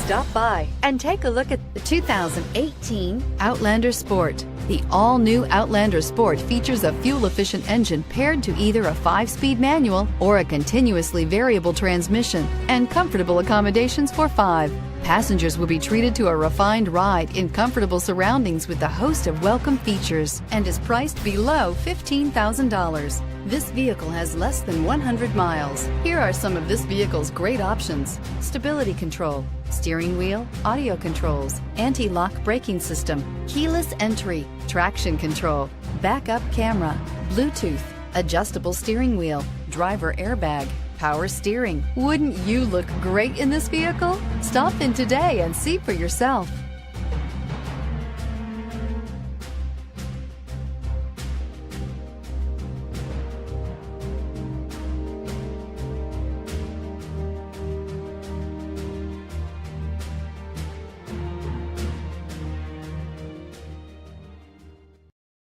Stop by and take a look at the 2018 Outlander Sport. The all-new Outlander Sport features a fuel-efficient engine paired to either a 5-speed manual or a continuously variable transmission and comfortable accommodations for 5. Passengers will be treated to a refined ride in comfortable surroundings with a host of welcome features and is priced below $15,000. This vehicle has less than 100 miles. Here are some of this vehicle's great options: stability control, steering wheel audio controls, anti-lock braking system, keyless entry, traction control, backup camera, Bluetooth, adjustable steering wheel, driver airbag, power steering. Wouldn't you look great in this vehicle? Stop in today and see for yourself.